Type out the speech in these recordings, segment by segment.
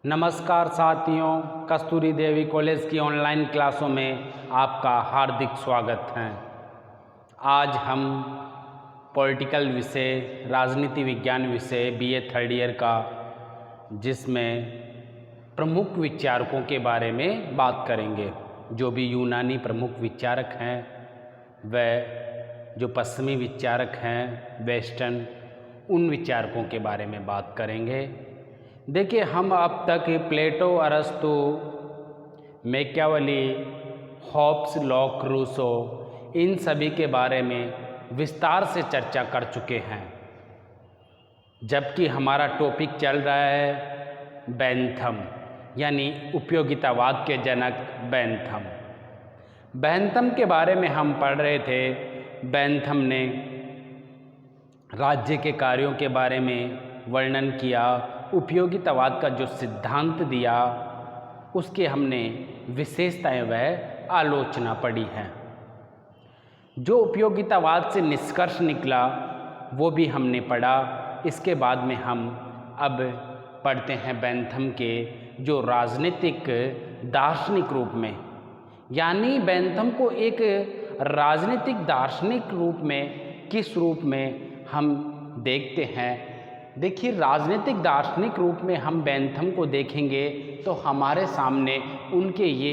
नमस्कार साथियों, कस्तूरी देवी कॉलेज की ऑनलाइन क्लासों में आपका हार्दिक स्वागत है। आज हम पॉलिटिकल विषय, राजनीति विज्ञान विषय बीए थर्ड ईयर का, जिसमें प्रमुख विचारकों के बारे में बात करेंगे। जो भी यूनानी प्रमुख विचारक हैं, वह जो पश्चिमी विचारक हैं वेस्टर्न, उन विचारकों के बारे में बात करेंगे। देखिए, हम अब तक प्लेटो, अरस्तु, मैकियावेली, हॉब्स, लॉक, रूसो, इन सभी के बारे में विस्तार से चर्चा कर चुके हैं। जबकि हमारा टॉपिक चल रहा है बेंथम, यानी उपयोगितावाद के जनक बेंथम। बेंथम के बारे में हम पढ़ रहे थे। बेंथम ने राज्य के कार्यों के बारे में वर्णन किया, उपयोगितावाद का जो सिद्धांत दिया उसके हमने विशेषताएं वह आलोचना पढ़ी है। जो उपयोगितावाद से निष्कर्ष निकला वो भी हमने पढ़ा। इसके बाद में हम अब पढ़ते हैं बेंथम के जो राजनीतिक दार्शनिक रूप में, यानी बेंथम को एक राजनीतिक दार्शनिक रूप में किस रूप में हम देखते हैं। देखिए, राजनीतिक दार्शनिक रूप में हम बेंथम को देखेंगे तो हमारे सामने उनके ये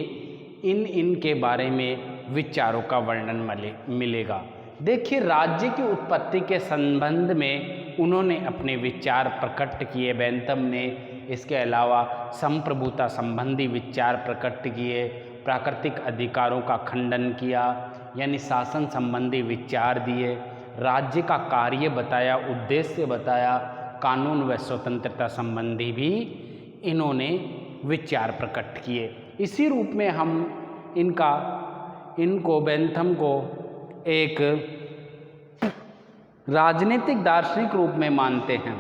इन के बारे में विचारों का वर्णन मिलेगा। देखिए, राज्य की उत्पत्ति के संबंध में उन्होंने अपने विचार प्रकट किए बेंथम ने। इसके अलावा संप्रभुता संबंधी विचार प्रकट किए, प्राकृतिक अधिकारों का खंडन किया, यानी शासन संबंधी विचार दिए, राज्य का कार्य बताया, उद्देश्य बताया, कानून व स्वतंत्रता संबंधी भी इन्होंने विचार प्रकट किए। इसी रूप में हम इनको बेंथम को एक राजनीतिक दार्शनिक रूप में मानते हैं,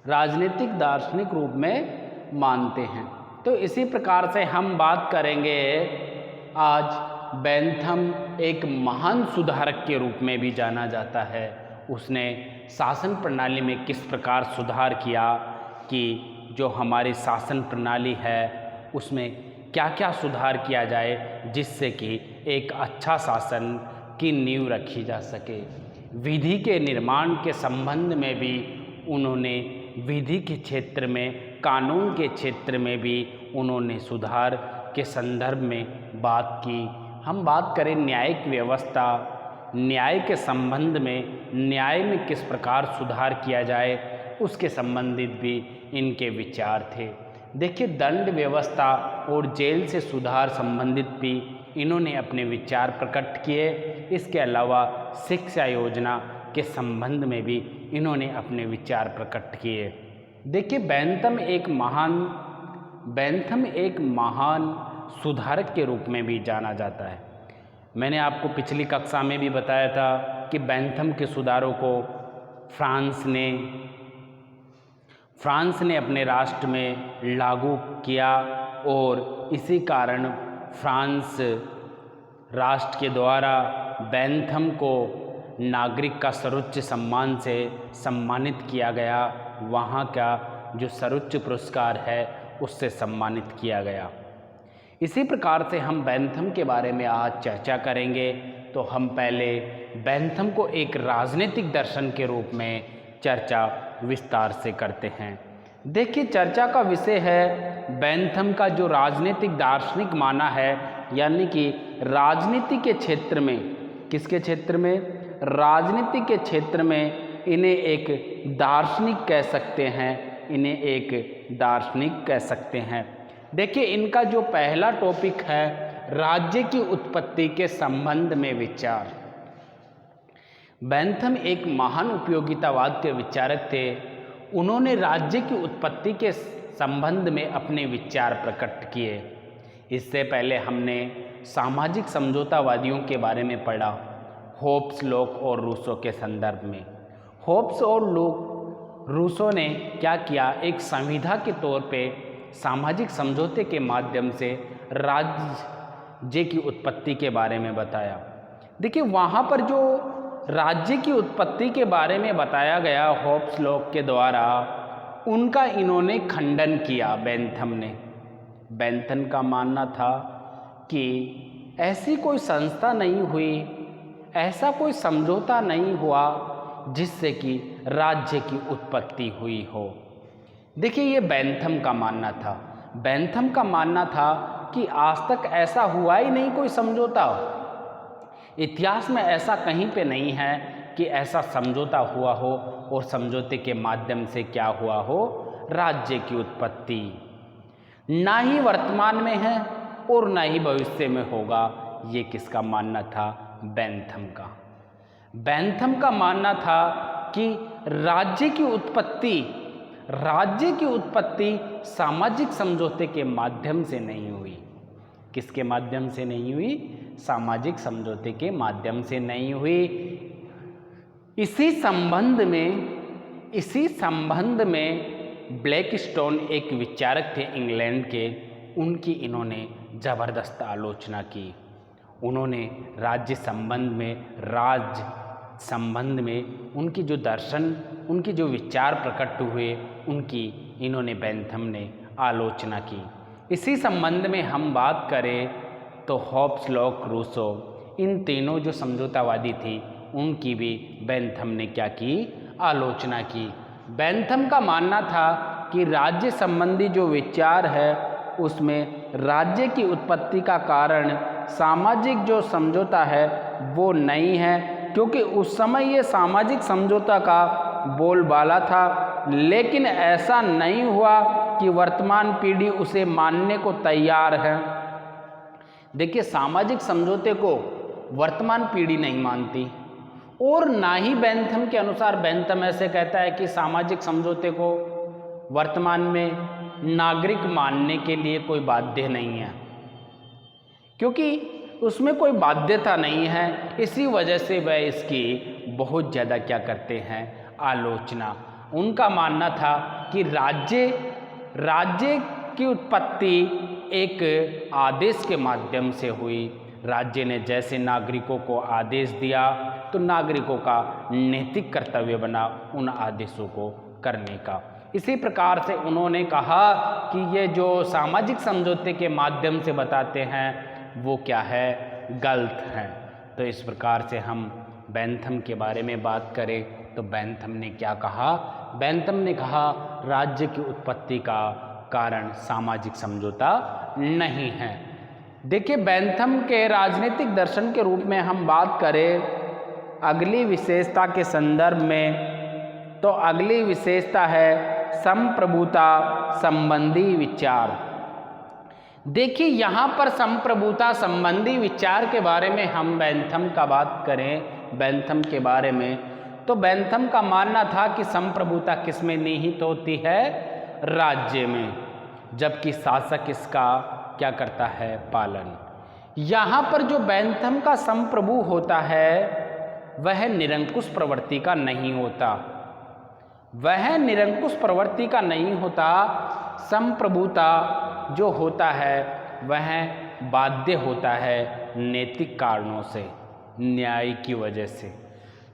राजनीतिक दार्शनिक रूप में मानते हैं। तो इसी प्रकार से हम बात करेंगे आज। बेंथम एक महान सुधारक के रूप में भी जाना जाता है। उसने शासन प्रणाली में किस प्रकार सुधार किया कि जो हमारी शासन प्रणाली है उसमें क्या क्या सुधार किया जाए जिससे कि एक अच्छा शासन की नींव रखी जा सके। विधि के निर्माण के संबंध में भी उन्होंने विधि के क्षेत्र में, कानून के क्षेत्र में भी उन्होंने सुधार के संदर्भ में बात की। हम बात करें न्यायिक व्यवस्था, न्याय के संबंध में, न्याय में किस प्रकार सुधार किया जाए उसके संबंधित भी इनके विचार थे। देखिए, दंड व्यवस्था और जेल से सुधार संबंधित भी इन्होंने अपने विचार प्रकट किए। इसके अलावा शिक्षा योजना के संबंध में भी इन्होंने अपने विचार प्रकट किए। देखिए, बेंथम एक महान सुधारक के रूप में भी जाना जाता है। मैंने आपको पिछली कक्षा में भी बताया था कि बेंथम के सुधारों को फ्रांस ने अपने राष्ट्र में लागू किया और इसी कारण फ्रांस राष्ट्र के द्वारा बेंथम को नागरिक का सर्वोच्च सम्मान से सम्मानित किया गया। वहाँ का जो सर्वोच्च पुरस्कार है उससे सम्मानित किया गया। इसी प्रकार से हम बेंथम के बारे में आज चर्चा करेंगे। तो हम पहले बेंथम को एक राजनीतिक दर्शन के रूप में चर्चा विस्तार से करते हैं। देखिए, चर्चा का विषय है बेंथम का जो राजनीतिक दार्शनिक माना है, यानी कि राजनीति के क्षेत्र में, किसके क्षेत्र में, राजनीति के क्षेत्र में इन्हें एक दार्शनिक कह सकते हैं, इन्हें एक दार्शनिक कह सकते हैं। देखिए, इनका जो पहला टॉपिक है राज्य की उत्पत्ति के संबंध में विचार। बेंथम एक महान उपयोगितावाद के विचारक थे। उन्होंने राज्य की उत्पत्ति के संबंध में अपने विचार प्रकट किए। इससे पहले हमने सामाजिक समझौतावादियों के बारे में पढ़ा, हॉब्स, लॉक और रूसो के संदर्भ में। हॉब्स और रूसो ने क्या किया, एक संविधा के तौर पे सामाजिक समझौते के माध्यम से राज्य की उत्पत्ति के बारे में बताया। देखिए, वहाँ पर जो राज्य की उत्पत्ति के बारे में बताया गया हॉब्स लॉक के द्वारा, उनका इन्होंने खंडन किया बेंथम ने। बेंथम का मानना था कि ऐसी कोई संस्था नहीं हुई, ऐसा कोई समझौता नहीं हुआ जिससे कि राज्य की उत्पत्ति हुई हो। देखिए, ये बेंथम का मानना था। बेंथम का मानना था कि आज तक ऐसा हुआ ही नहीं कोई समझौता। इतिहास में ऐसा कहीं पे नहीं है कि ऐसा समझौता हुआ हो और समझौते के माध्यम से क्या हुआ हो, राज्य की उत्पत्ति। ना ही वर्तमान में है और ना ही भविष्य में होगा। ये किसका मानना था? बेंथम का। बेंथम का मानना था कि राज्य की उत्पत्ति सामाजिक समझौते के माध्यम से नहीं हुई। किसके माध्यम से नहीं हुई? सामाजिक समझौते के माध्यम से नहीं हुई। इसी संबंध में ब्लैकस्टोन एक विचारक थे इंग्लैंड के, उनकी इन्होंने ज़बरदस्त आलोचना की। उन्होंने राज्य संबंध में उनकी जो दर्शन, उनकी जो विचार प्रकट हुए, उनकी इन्होंने बेंथम ने आलोचना की। इसी संबंध में हम बात करें तो हॉब्स, लॉक, रूसो, इन तीनों जो समझौतावादी थी उनकी भी बेंथम ने क्या की? आलोचना की। बेंथम का मानना था कि राज्य संबंधी जो विचार है उसमें राज्य की उत्पत्ति का कारण सामाजिक जो समझौता है वो नहीं है, क्योंकि उस समय ये सामाजिक समझौता का बोलबाला था, लेकिन ऐसा नहीं हुआ कि वर्तमान पीढ़ी उसे मानने को तैयार है। देखिए, सामाजिक समझौते को वर्तमान पीढ़ी नहीं मानती, और ना ही बेंथम के अनुसार, बेंथम ऐसे कहता है कि सामाजिक समझौते को वर्तमान में नागरिक मानने के लिए कोई बाध्य नहीं है, क्योंकि उसमें कोई बाध्यता नहीं है। इसी वजह से वह इसकी बहुत ज़्यादा क्या करते हैं? आलोचना। उनका मानना था कि राज्य की उत्पत्ति एक आदेश के माध्यम से हुई। राज्य ने जैसे नागरिकों को आदेश दिया तो नागरिकों का नैतिक कर्तव्य बना उन आदेशों को करने का। इसी प्रकार से उन्होंने कहा कि ये जो सामाजिक समझौते के माध्यम से बताते हैं वो क्या है? गलत है। तो इस प्रकार से हम बेंथम के बारे में बात करें तो बेंथम ने क्या कहा? बेंथम ने कहा राज्य की उत्पत्ति का कारण सामाजिक समझौता नहीं है। देखिए, बेंथम के राजनीतिक दर्शन के रूप में हम बात करें अगली विशेषता के संदर्भ में, तो अगली विशेषता है संप्रभुता संबंधी विचार। देखिए, यहाँ पर संप्रभुता संबंधी विचार के बारे में हम बेंथम का बात करें, बेंथम के बारे में, तो बेंथम का मानना था कि संप्रभुता किस में निहित होती है? राज्य में, जबकि शासक इसका क्या करता है? पालन। यहाँ पर जो बेंथम का संप्रभु होता है वह निरंकुश प्रवृत्ति का नहीं होता, वह निरंकुश प्रवृत्ति का नहीं होता। संप्रभुता जो होता है वह बाध्य होता है नैतिक कारणों से, न्याय की वजह से।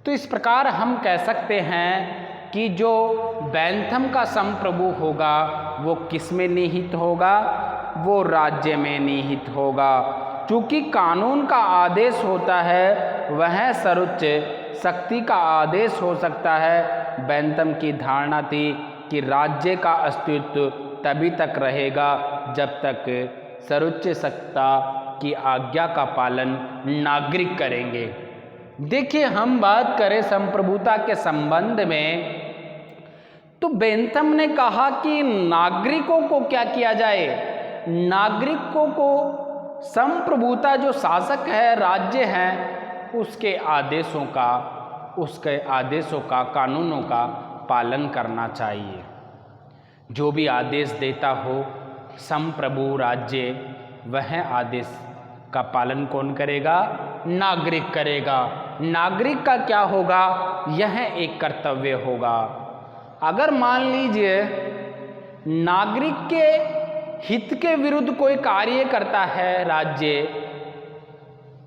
तो इस प्रकार हम कह सकते हैं कि जो बेंथम का संप्रभु होगा वो किस में निहित होगा? वो राज्य में निहित होगा। चूँकि कानून का आदेश होता है वह सर्वोच्च शक्ति का आदेश हो सकता है। बेंथम की धारणा थी कि राज्य का अस्तित्व तभी तक रहेगा जब तक सर्वोच्च सत्ता की आज्ञा का पालन नागरिक करेंगे। देखिए, हम बात करें संप्रभुता के संबंध में, तो बेंथम ने कहा कि नागरिकों को क्या किया जाए? नागरिकों को संप्रभुता जो शासक है, राज्य है, उसके आदेशों का, कानूनों का पालन करना चाहिए। जो भी आदेश देता हो संप्रभु राज्य, वह आदेश का पालन कौन करेगा? नागरिक करेगा। नागरिक का क्या होगा? यह एक कर्तव्य होगा। अगर मान लीजिए नागरिक के हित के विरुद्ध कोई कार्य करता है राज्य,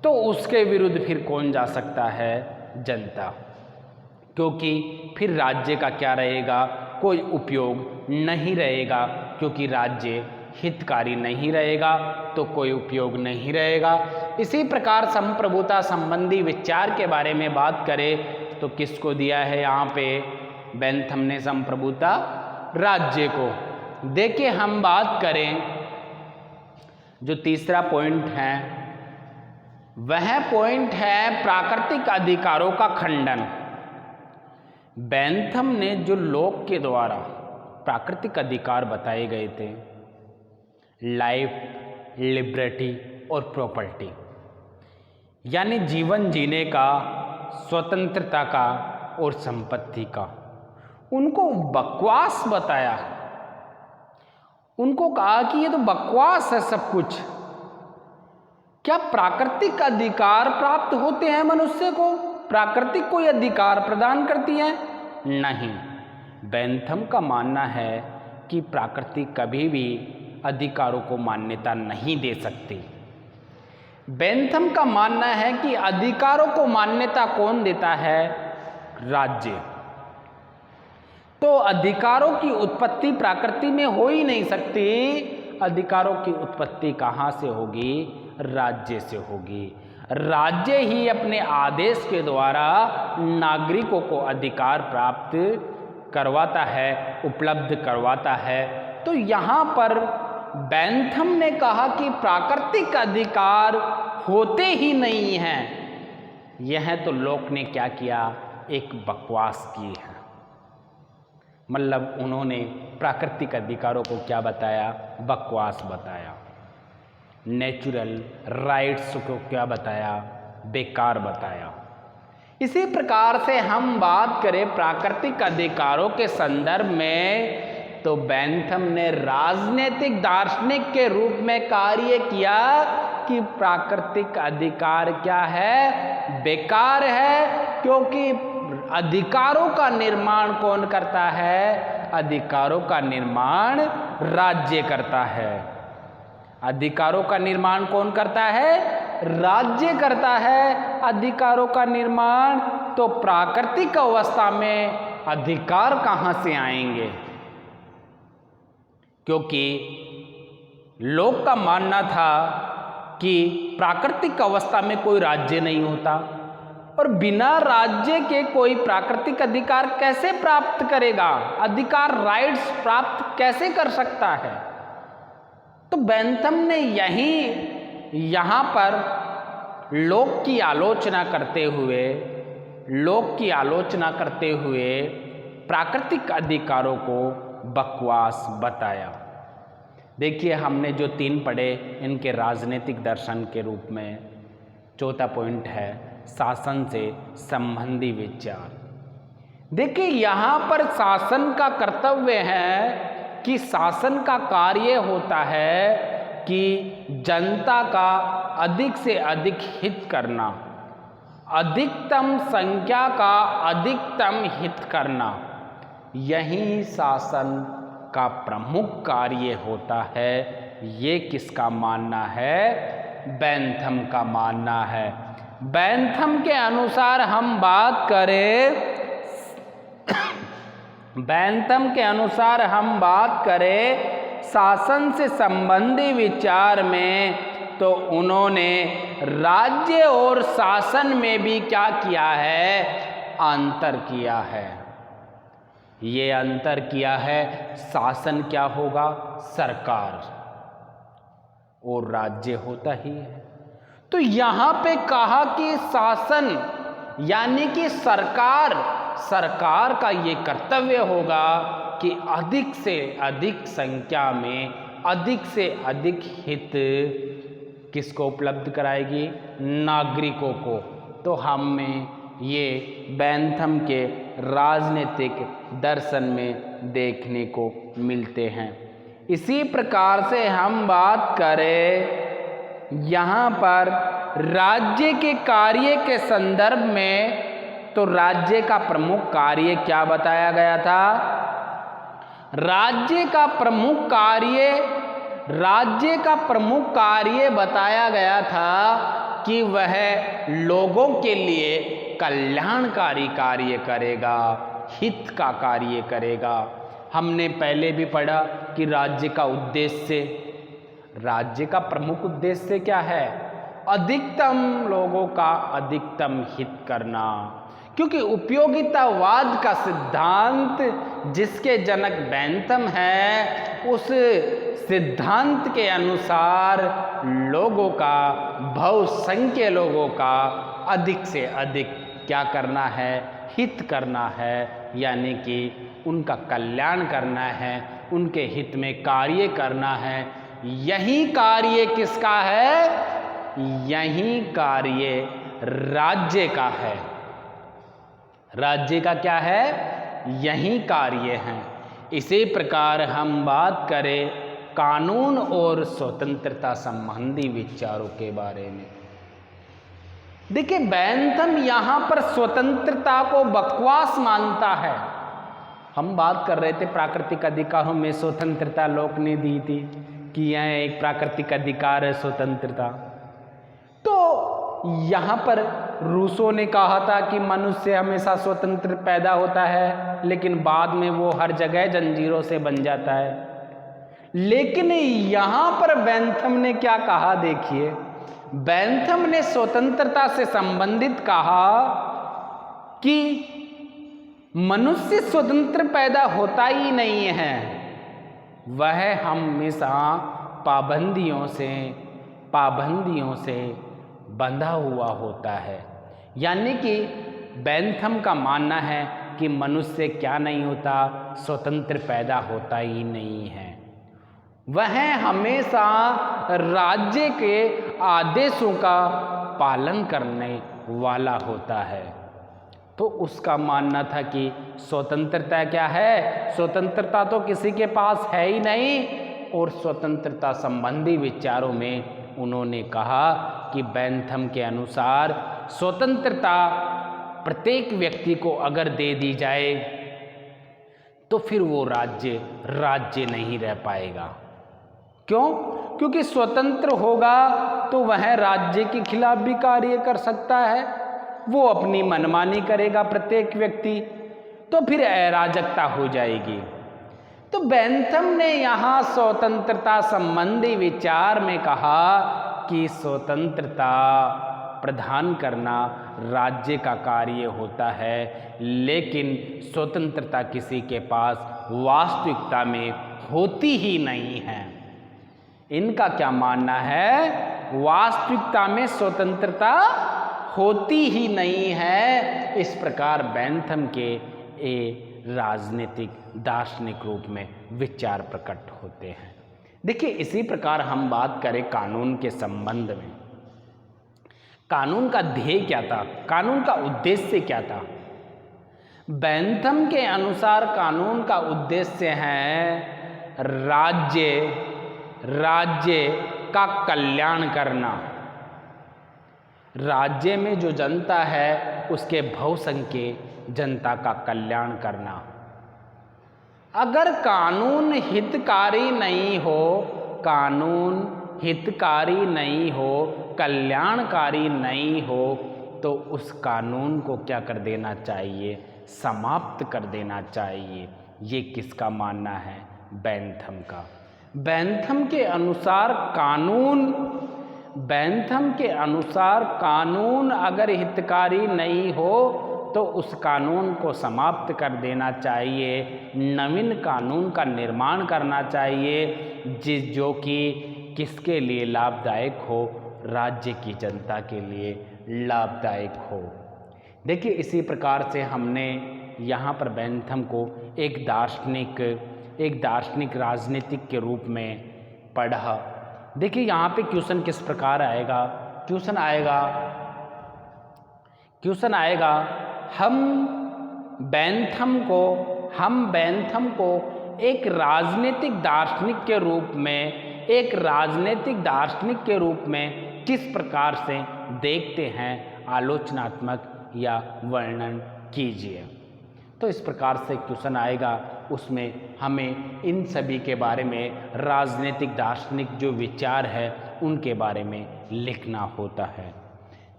तो उसके विरुद्ध फिर कौन जा सकता है? जनता। क्योंकि फिर राज्य का क्या रहेगा? कोई उपयोग नहीं रहेगा, क्योंकि राज्य हितकारी नहीं रहेगा तो कोई उपयोग नहीं रहेगा। इसी प्रकार संप्रभुता संबंधी विचार के बारे में बात करें तो किसको दिया है यहाँ पे बेंथम ने संप्रभुता? राज्य को। देखिए हम बात करें जो तीसरा पॉइंट है वह पॉइंट है प्राकृतिक अधिकारों का खंडन। बेंथम ने जो लोक के द्वारा प्राकृतिक अधिकार बताए गए थे, लाइफ, लिबर्टी और प्रॉपर्टी, यानी जीवन जीने का, स्वतंत्रता का और संपत्ति का, उनको बकवास बताया। उनको कहा कि ये तो बकवास है सब कुछ। क्या प्राकृतिक अधिकार प्राप्त होते हैं मनुष्य को? प्राकृतिक कोई अधिकार प्रदान करती है? नहीं। बेंथम का मानना है कि प्रकृति कभी भी अधिकारों को मान्यता नहीं दे सकती। बेंथम का मानना है कि अधिकारों को मान्यता कौन देता है? राज्य। तो अधिकारों की उत्पत्ति प्रकृति में हो ही नहीं सकती। अधिकारों की उत्पत्ति कहाँ से होगी? राज्य से होगी। राज्य ही अपने आदेश के द्वारा नागरिकों को अधिकार प्राप्त करवाता है, उपलब्ध करवाता है। तो यहाँ पर बेंथम ने कहा कि प्राकृतिक अधिकार होते ही नहीं हैं। यह तो लोक ने क्या किया? एक बकवास की है। मतलब उन्होंने प्राकृतिक अधिकारों को क्या बताया? बकवास बताया। नेचुरल राइट्स को क्या बताया? बेकार बताया। इसी प्रकार से हम बात करें प्राकृतिक अधिकारों के संदर्भ में तो बेंथम ने राजनीतिक दार्शनिक के रूप में कार्य किया कि प्राकृतिक अधिकार क्या है? बेकार है, क्योंकि अधिकारों का निर्माण कौन करता है? अधिकारों का निर्माण राज्य करता है। अधिकारों का निर्माण कौन करता है? राज्य करता है अधिकारों का निर्माण। तो प्राकृतिक अवस्था में अधिकार कहाँ से आएंगे? क्योंकि लोक का मानना था कि प्राकृतिक अवस्था में कोई राज्य नहीं होता और बिना राज्य के कोई प्राकृतिक अधिकार कैसे प्राप्त करेगा? अधिकार, राइट्स प्राप्त कैसे कर सकता है? तो बेंथम ने यहाँ पर लोक की आलोचना करते हुए प्राकृतिक अधिकारों को बकवास बताया। देखिए हमने जो 3 पढ़े इनके राजनीतिक दर्शन के रूप में। चौथा पॉइंट है शासन से संबंधी विचार। देखिए यहाँ पर शासन का कर्तव्य है कि शासन का कार्य होता है कि जनता का अधिक से अधिक हित करना, अधिकतम संख्या का अधिकतम हित करना। यही शासन का प्रमुख कार्य होता है। ये किसका मानना है? बेंथम का मानना है। बेंथम के अनुसार हम बात करें शासन से संबंधी विचार में तो उन्होंने राज्य और शासन में भी क्या किया है? अंतर किया है। ये अंतर किया है। शासन क्या होगा? सरकार, और राज्य होता ही है। तो यहाँ पे कहा कि शासन यानी कि सरकार का ये कर्तव्य होगा कि अधिक से अधिक संख्या में अधिक से अधिक हित किसको उपलब्ध कराएगी? नागरिकों को। तो हमें ये बेंथम के राजनीतिक दर्शन में देखने को मिलते हैं। इसी प्रकार से हम बात करें यहाँ पर राज्य के कार्य के संदर्भ में तो राज्य का प्रमुख कार्य क्या बताया गया था? राज्य का प्रमुख कार्य बताया गया था कि वह लोगों के लिए कल्याणकारी कार्य करेगा, हित का कार्य करेगा। हमने पहले भी पढ़ा कि राज्य का उद्देश्य, राज्य का प्रमुख उद्देश्य क्या है? अधिकतम लोगों का अधिकतम हित करना, क्योंकि उपयोगितावाद का सिद्धांत जिसके जनक बेंथम है, उस सिद्धांत के अनुसार लोगों का, बहुसंख्य लोगों का अधिक से अधिक क्या करना है? हित करना है, यानी कि उनका कल्याण करना है, उनके हित में कार्य करना है। यही कार्य किसका है? यही कार्य राज्य का है। राज्य का क्या है? यही कार्य है। इसी प्रकार हम बात करें कानून और स्वतंत्रता संबंधी विचारों के बारे में। देखिए, बेंथम यहां पर स्वतंत्रता को बकवास मानता है। हम बात कर रहे थे प्राकृतिक अधिकारों में स्वतंत्रता लोक ने दी थी कि यह एक प्राकृतिक अधिकार है स्वतंत्रता। तो यहाँ पर रूसो ने कहा था कि मनुष्य हमेशा स्वतंत्र पैदा होता है, लेकिन बाद में वो हर जगह जंजीरों से बन जाता है। लेकिन यहाँ पर बेंथम ने क्या कहा? देखिए, बेंथम ने स्वतंत्रता से संबंधित कहा कि मनुष्य स्वतंत्र पैदा होता ही नहीं है, वह हमेशा पाबंदियों से बंधा हुआ होता है। यानी कि बेंथम का मानना है कि मनुष्य क्या नहीं होता? स्वतंत्र पैदा होता ही नहीं है, वह हमेशा राज्य के आदेशों का पालन करने वाला होता है। तो उसका मानना था कि स्वतंत्रता क्या है? स्वतंत्रता तो किसी के पास है ही नहीं। और स्वतंत्रता संबंधी विचारों में उन्होंने कहा कि बेंथम के अनुसार स्वतंत्रता प्रत्येक व्यक्ति को अगर दे दी जाए तो फिर वो राज्य नहीं रह पाएगा। क्यों? क्योंकि स्वतंत्र होगा तो वह राज्य के खिलाफ भी कार्य कर सकता है, वो अपनी मनमानी करेगा प्रत्येक व्यक्ति, तो फिर अराजकता हो जाएगी। तो बेंथम ने यहाँ स्वतंत्रता संबंधी विचार में कहा कि स्वतंत्रता प्रदान करना राज्य का कार्य होता है, लेकिन स्वतंत्रता किसी के पास वास्तविकता में होती ही नहीं है। इनका क्या मानना है? वास्तविकता में स्वतंत्रता होती ही नहीं है। इस प्रकार बेंथम के राजनीतिक दार्शनिक रूप में विचार प्रकट होते हैं। देखिए, इसी प्रकार हम बात करें कानून के संबंध में। कानून का ध्येय क्या था? कानून का उद्देश्य क्या था? बेंथम के अनुसार कानून का उद्देश्य है राज्य का कल्याण करना। राज्य में जो जनता है उसके बहुसंख्य जनता का कल्याण करना। अगर कानून हितकारी नहीं हो, कल्याणकारी नहीं हो, तो उस कानून को क्या कर देना चाहिए? समाप्त कर देना चाहिए। ये किसका मानना है? बेंथम का। बेंथम के अनुसार कानून अगर हितकारी नहीं हो तो उस कानून को समाप्त कर देना चाहिए, नवीन कानून का निर्माण करना चाहिए जो कि किसके लिए लाभदायक हो? राज्य की जनता के लिए लाभदायक हो। देखिए, इसी प्रकार से हमने यहाँ पर बेंथम को एक दार्शनिक राजनीतिक के रूप में पढ़ा। देखिए, यहाँ पे क्वेश्चन किस प्रकार आएगा? क्वेश्चन आएगा हम बेंथम को एक राजनीतिक दार्शनिक के रूप में किस प्रकार से देखते हैं? आलोचनात्मक या वर्णन कीजिए। तो इस प्रकार से क्वेश्चन आएगा, उसमें हमें इन सभी के बारे में राजनीतिक दार्शनिक जो विचार है उनके बारे में लिखना होता है।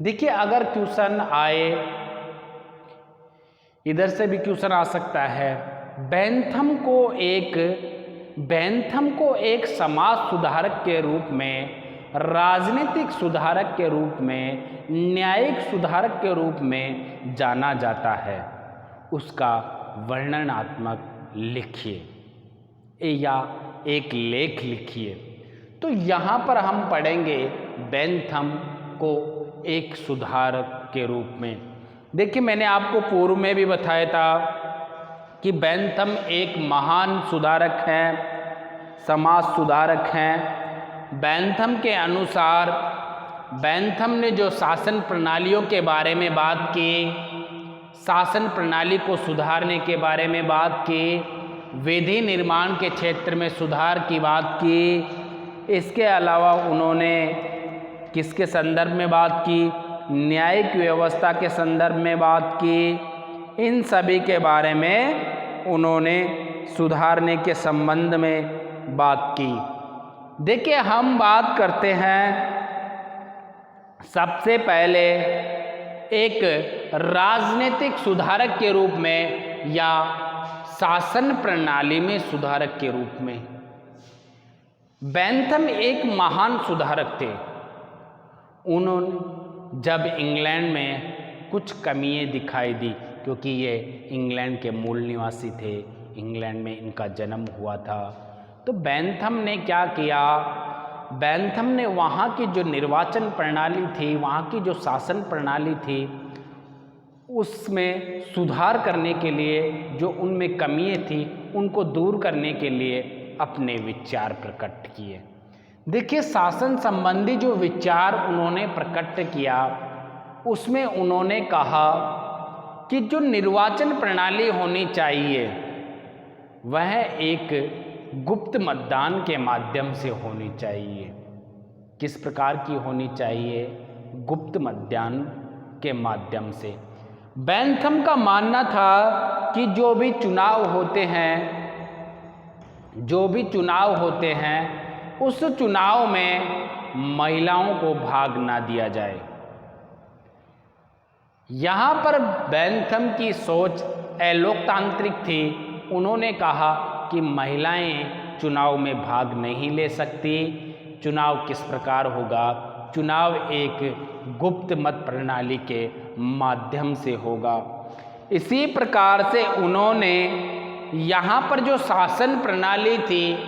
देखिए, अगर क्वेश्चन आए, इधर से भी क्वेश्चन आ सकता है, बेंथम को एक समाज सुधारक के रूप में, राजनीतिक सुधारक के रूप में, न्यायिक सुधारक के रूप में जाना जाता है। उसका वर्णनात्मक लिखिए या एक लेख लिखिए। तो यहाँ पर हम पढ़ेंगे बेंथम को एक सुधारक के रूप में। देखिए, मैंने आपको पूर्व में भी बताया था कि बेंथम एक महान सुधारक हैं, समाज सुधारक हैं। बेंथम के अनुसार बेंथम ने जो शासन प्रणालियों के बारे में बात की, शासन प्रणाली को सुधारने के बारे में बात की, विधि निर्माण के क्षेत्र में सुधार की बात की। इसके अलावा उन्होंने किसके संदर्भ में बात की? न्यायिक व्यवस्था के संदर्भ में बात की। इन सभी के बारे में उन्होंने सुधारने के संबंध में बात की। देखिए, हम बात करते हैं सबसे पहले एक राजनीतिक सुधारक के रूप में या शासन प्रणाली में सुधारक के रूप में। बेंथम एक महान सुधारक थे। उन्होंने जब इंग्लैंड में कुछ कमियां दिखाई दी, क्योंकि ये इंग्लैंड के मूल निवासी थे, इंग्लैंड में इनका जन्म हुआ था, तो बेंथम ने क्या किया? बेंथम ने वहाँ की जो निर्वाचन प्रणाली थी, वहाँ की जो शासन प्रणाली थी, उसमें सुधार करने के लिए, जो उनमें कमियां थी उनको दूर करने के लिए अपने विचार प्रकट किए। देखिए, शासन संबंधी जो विचार उन्होंने प्रकट किया, उसमें उन्होंने कहा कि जो निर्वाचन प्रणाली होनी चाहिए वह एक गुप्त मतदान के माध्यम से होनी चाहिए। किस प्रकार की होनी चाहिए? गुप्त मतदान के माध्यम से। बेंथम का मानना था कि जो भी चुनाव होते हैं उस चुनाव में महिलाओं को भाग ना दिया जाए। यहाँ पर बेंथम की सोच अलोकतांत्रिक थी। उन्होंने कहा कि महिलाएं चुनाव में भाग नहीं ले सकती। चुनाव किस प्रकार होगा? चुनाव एक गुप्त मत प्रणाली के माध्यम से होगा। इसी प्रकार से उन्होंने यहाँ पर जो शासन प्रणाली थी,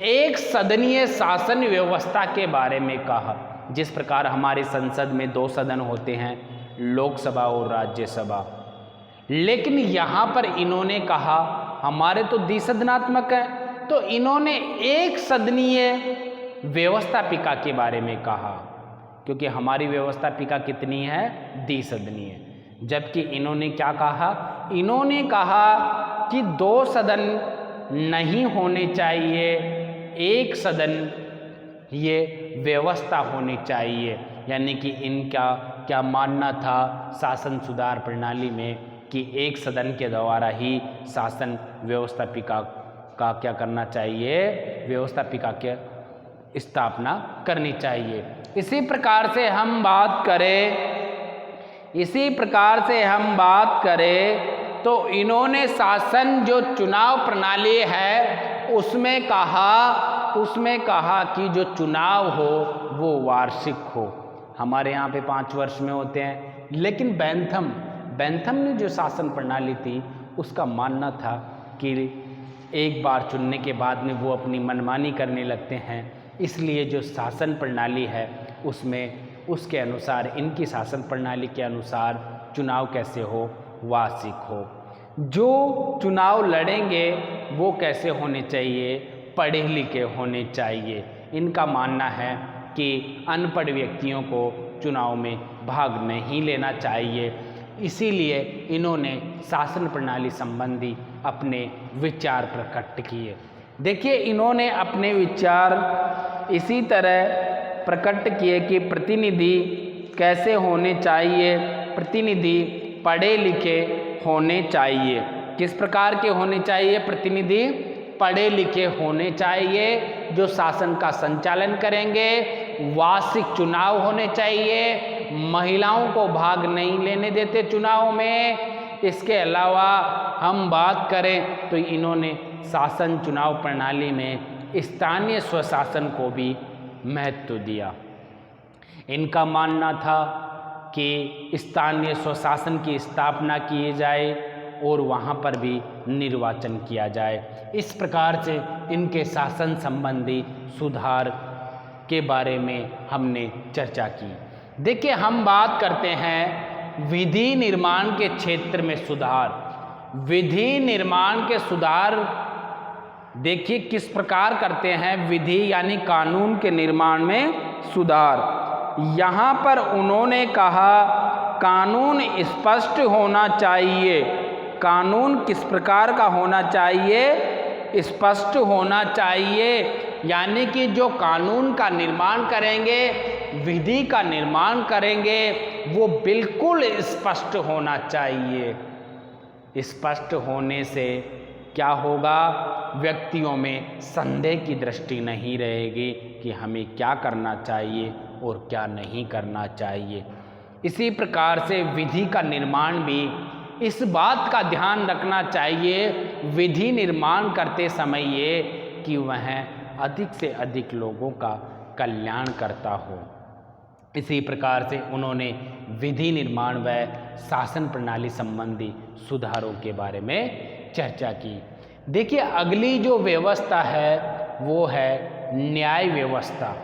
एक सदनीय शासन व्यवस्था के बारे में कहा। जिस प्रकार हमारे संसद में 2 सदन होते हैं, लोकसभा और राज्यसभा, लेकिन यहाँ पर इन्होंने कहा हमारे तो द्विसदनात्मक है, तो इन्होंने एक सदनीय व्यवस्थापिका के बारे में कहा, क्योंकि हमारी व्यवस्थापिका कितनी है? द्विसदनीय। जबकि इन्होंने क्या कहा? इन्होंने कहा कि 2 सदन नहीं होने चाहिए, एक सदन ये व्यवस्था होनी चाहिए। यानी कि इनका क्या मानना था शासन सुधार प्रणाली में कि एक सदन के द्वारा ही शासन व्यवस्थापिका का क्या करना चाहिए? व्यवस्थापिका के स्थापना करनी चाहिए। इसी प्रकार से हम बात करें तो इन्होंने शासन जो चुनाव प्रणाली है उसमें कहा कि जो चुनाव हो वो वार्षिक हो। हमारे यहाँ पे 5 वर्ष में होते हैं, लेकिन बेंथम ने जो शासन प्रणाली थी उसका मानना था कि एक बार चुनने के बाद में वो अपनी मनमानी करने लगते हैं। इसलिए जो शासन प्रणाली है उसमें उसके अनुसार, इनकी शासन प्रणाली के अनुसार चुनाव कैसे हो? वार्षिक हो। जो चुनाव लड़ेंगे वो कैसे होने चाहिए? पढ़े लिखे होने चाहिए। इनका मानना है कि अनपढ़ व्यक्तियों को चुनाव में भाग नहीं लेना चाहिए। इसीलिए इन्होंने शासन प्रणाली संबंधी अपने विचार प्रकट किए। देखिए, इन्होंने अपने विचार इसी तरह प्रकट किए कि प्रतिनिधि कैसे होने चाहिए? प्रतिनिधि पढ़े लिखे होने चाहिए। किस प्रकार के होने चाहिए? प्रतिनिधि पढ़े लिखे होने चाहिए जो शासन का संचालन करेंगे। वार्षिक चुनाव होने चाहिए। महिलाओं को भाग नहीं लेने देते चुनाव में। इसके अलावा हम बात करें तो इन्होंने शासन चुनाव प्रणाली में स्थानीय स्वशासन को भी महत्व दिया। इनका मानना था कि स्थानीय स्वशासन की स्थापना की जाए और वहाँ पर भी निर्वाचन किया जाए। इस प्रकार से इनके शासन संबंधी सुधार के बारे में हमने चर्चा की। देखिए, हम बात करते हैं विधि निर्माण के क्षेत्र में सुधार। विधि निर्माण के सुधार देखिए किस प्रकार करते हैं। विधि यानी कानून के निर्माण में सुधार। यहाँ पर उन्होंने कहा कानून स्पष्ट होना चाहिए। कानून किस प्रकार का होना चाहिए? स्पष्ट होना चाहिए। यानी कि जो कानून का निर्माण करेंगे, विधि का निर्माण करेंगे, वो बिल्कुल स्पष्ट होना चाहिए। स्पष्ट होने से क्या होगा? व्यक्तियों में संदेह की दृष्टि नहीं रहेगी कि हमें क्या करना चाहिए और क्या नहीं करना चाहिए। इसी प्रकार से विधि का निर्माण भी इस बात का ध्यान रखना चाहिए विधि निर्माण करते समय ये कि वह अधिक से अधिक लोगों का कल्याण करता हो। इसी प्रकार से उन्होंने विधि निर्माण व शासन प्रणाली संबंधी सुधारों के बारे में चर्चा की। देखिए, अगली जो व्यवस्था है वो है न्याय व्यवस्था।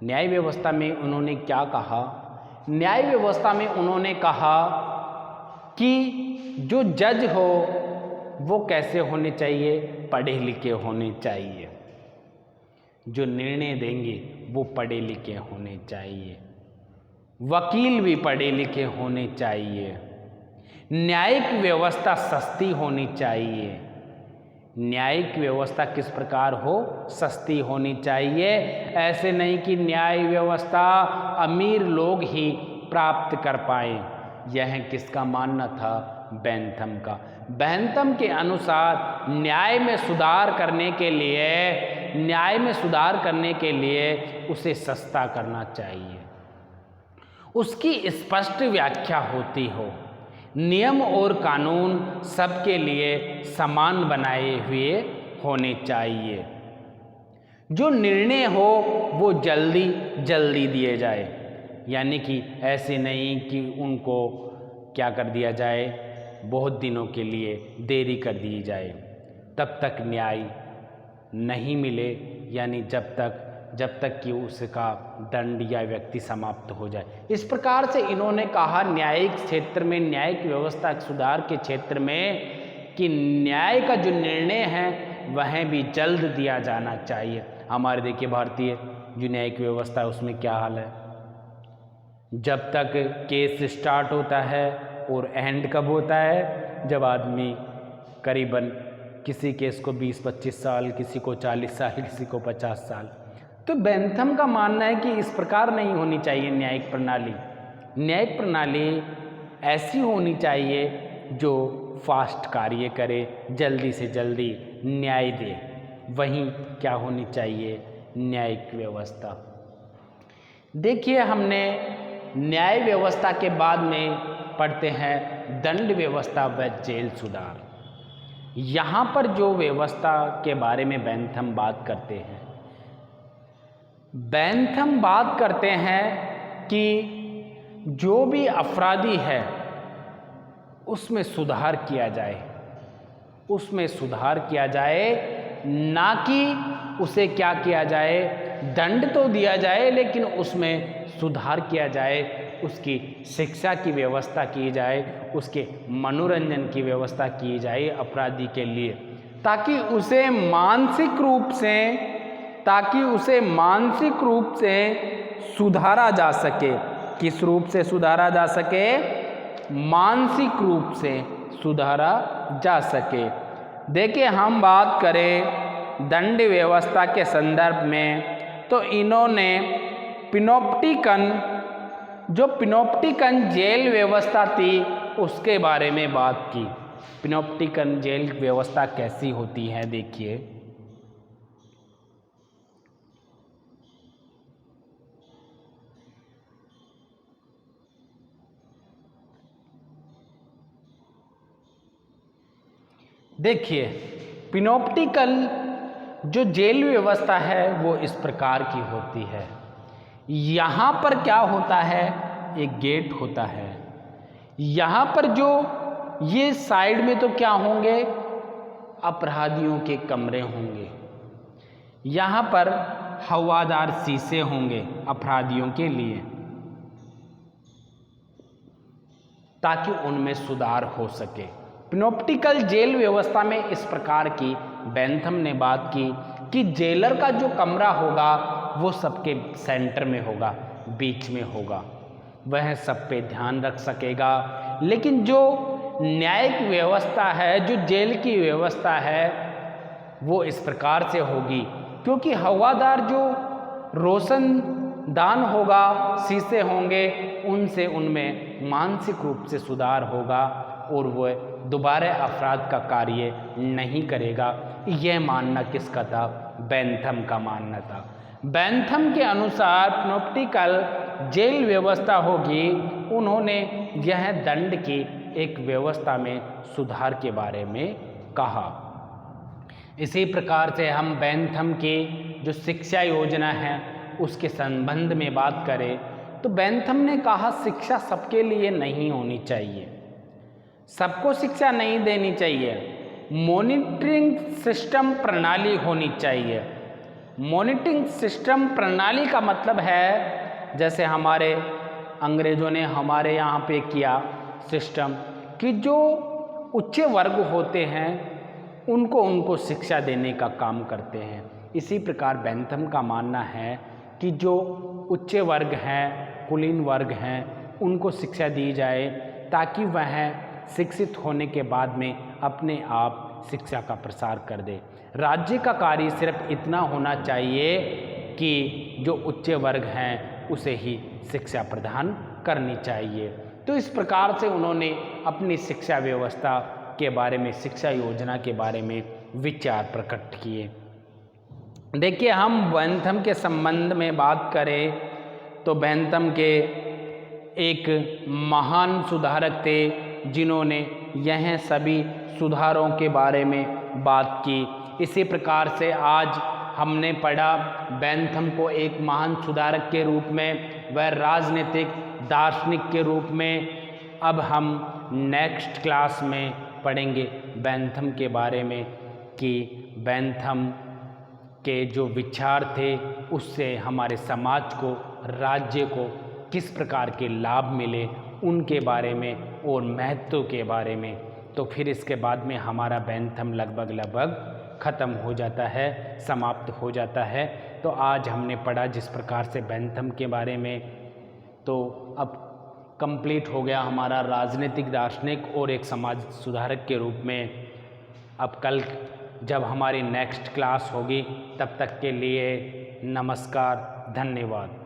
न्याय व्यवस्था में उन्होंने क्या कहा? न्याय व्यवस्था में उन्होंने कहा कि जो जज हो वो कैसे होने चाहिए? पढ़े लिखे होने चाहिए। जो निर्णय देंगे वो पढ़े लिखे होने चाहिए। वकील भी पढ़े लिखे होने चाहिए। न्यायिक व्यवस्था सस्ती होनी चाहिए। न्यायिक व्यवस्था किस प्रकार हो? सस्ती होनी चाहिए। ऐसे नहीं कि न्याय व्यवस्था अमीर लोग ही प्राप्त कर पाएं। यह किसका मानना था? बेंथम का। बेंथम के अनुसार न्याय में सुधार करने के लिए उसे सस्ता करना चाहिए। उसकी स्पष्ट व्याख्या होती हो। नियम और कानून सबके लिए समान बनाए हुए होने चाहिए। जो निर्णय हो वो जल्दी जल्दी दिए जाए। यानी कि ऐसे नहीं कि उनको क्या कर दिया जाए, बहुत दिनों के लिए देरी कर दी जाए। तब तक न्याय नहीं मिले, यानी जब तक कि उसका दंड या व्यक्ति समाप्त हो जाए। इस प्रकार से इन्होंने कहा न्यायिक क्षेत्र में, न्यायिक व्यवस्था सुधार के क्षेत्र में कि न्याय का जो निर्णय है वह भी जल्द दिया जाना चाहिए। हमारे देखिए भारतीय जो न्यायिक व्यवस्था है उसमें क्या हाल है? जब तक केस स्टार्ट होता है और एंड कब होता है? जब आदमी करीबन किसी केस को 20-25 साल, किसी को 40 साल, किसी को 50 साल। तो बेंथम का मानना है कि इस प्रकार नहीं होनी चाहिए न्यायिक प्रणाली। न्यायिक प्रणाली ऐसी होनी चाहिए जो फास्ट कार्य करे, जल्दी से जल्दी न्याय दे। वहीं क्या होनी चाहिए? न्यायिक व्यवस्था। देखिए, हमने न्याय व्यवस्था के बाद में पढ़ते हैं दंड व्यवस्था व जेल सुधार। यहाँ पर जो व्यवस्था के बारे में बेंथम बात करते हैं, बेंथम बात करते हैं कि जो भी अपराधी है उसमें सुधार किया जाए। उसमें सुधार किया जाए, ना कि उसे क्या किया जाए, दंड तो दिया जाए लेकिन उसमें सुधार किया जाए। उसकी शिक्षा की व्यवस्था की जाए, उसके मनोरंजन की व्यवस्था की जाए अपराधी के लिए, ताकि उसे मानसिक रूप से सुधारा जा सके। किस रूप से सुधारा जा सके? मानसिक रूप से सुधारा जा सके। देखिए, हम बात करें दंड व्यवस्था के संदर्भ में तो इन्होंने पिनोप्टिकन जेल व्यवस्था थी उसके बारे में बात की। पिनोप्टिकन जेल व्यवस्था कैसी होती है? देखिए, देखिए, पिनोप्टिकल जो जेल व्यवस्था है वो इस प्रकार की होती है। यहाँ पर क्या होता है, एक गेट होता है। यहाँ पर जो ये साइड में तो क्या होंगे, अपराधियों के कमरे होंगे। यहाँ पर हवादार शीशे होंगे अपराधियों के लिए, ताकि उनमें सुधार हो सके। पिनोप्टिकल जेल व्यवस्था में इस प्रकार की बेंथम ने बात की कि जेलर का जो कमरा होगा वो सबके सेंटर में होगा, बीच में होगा, वह सब पे ध्यान रख सकेगा। लेकिन जो न्यायिक व्यवस्था है, जो जेल की व्यवस्था है, वो इस प्रकार से होगी, क्योंकि हवादार जो रोशनदान होगा, शीशे होंगे, उनसे उनमें मानसिक रूप से सुधार होगा और वह दोबारा अपराध का कार्य नहीं करेगा। यह मानना किसका था, बेंथम का मानना था। बेंथम के अनुसार पिनोप्टिकल जेल व्यवस्था होगी, उन्होंने यह दंड की एक व्यवस्था में सुधार के बारे में कहा। इसी प्रकार से हम बेंथम की जो शिक्षा योजना है उसके संबंध में बात करें तो बेंथम ने कहा शिक्षा सबके लिए नहीं होनी चाहिए, सबको शिक्षा नहीं देनी चाहिए, मॉनिटरिंग सिस्टम प्रणाली होनी चाहिए। मॉनिटरिंग सिस्टम प्रणाली का मतलब है, जैसे हमारे अंग्रेज़ों ने हमारे यहाँ पे किया सिस्टम कि जो उच्च वर्ग होते हैं उनको शिक्षा देने का काम करते हैं। इसी प्रकार बेंथम का मानना है कि जो उच्च वर्ग हैं, कुलीन वर्ग हैं, उनको शिक्षा दी जाए ताकि वह शिक्षित होने के बाद में अपने आप शिक्षा का प्रसार कर दे। राज्य का कार्य सिर्फ इतना होना चाहिए कि जो उच्च वर्ग हैं उसे ही शिक्षा प्रदान करनी चाहिए। तो इस प्रकार से उन्होंने अपनी शिक्षा व्यवस्था के बारे में, शिक्षा योजना के बारे में विचार प्रकट किए। देखिए, हम बेंथम के संबंध में बात करें तो बेंथम के एक महान सुधारक थे जिन्होंने यह सभी सुधारों के बारे में बात की। इसी प्रकार से आज हमने पढ़ा बेंथम को एक महान सुधारक के रूप में, वह राजनीतिक दार्शनिक के रूप में। अब हम नेक्स्ट क्लास में पढ़ेंगे बेंथम के बारे में कि बेंथम के जो विचार थे उससे हमारे समाज को, राज्य को किस प्रकार के लाभ मिले, उनके बारे में और महत्व के बारे में। तो फिर इसके बाद में हमारा बेंथम लगभग ख़त्म हो जाता है, समाप्त हो जाता है। तो आज हमने पढ़ा जिस प्रकार से बेंथम के बारे में, तो अब कंप्लीट हो गया हमारा राजनीतिक दार्शनिक और एक समाज सुधारक के रूप में। अब कल जब हमारी नेक्स्ट क्लास होगी तब तक के लिए नमस्कार, धन्यवाद।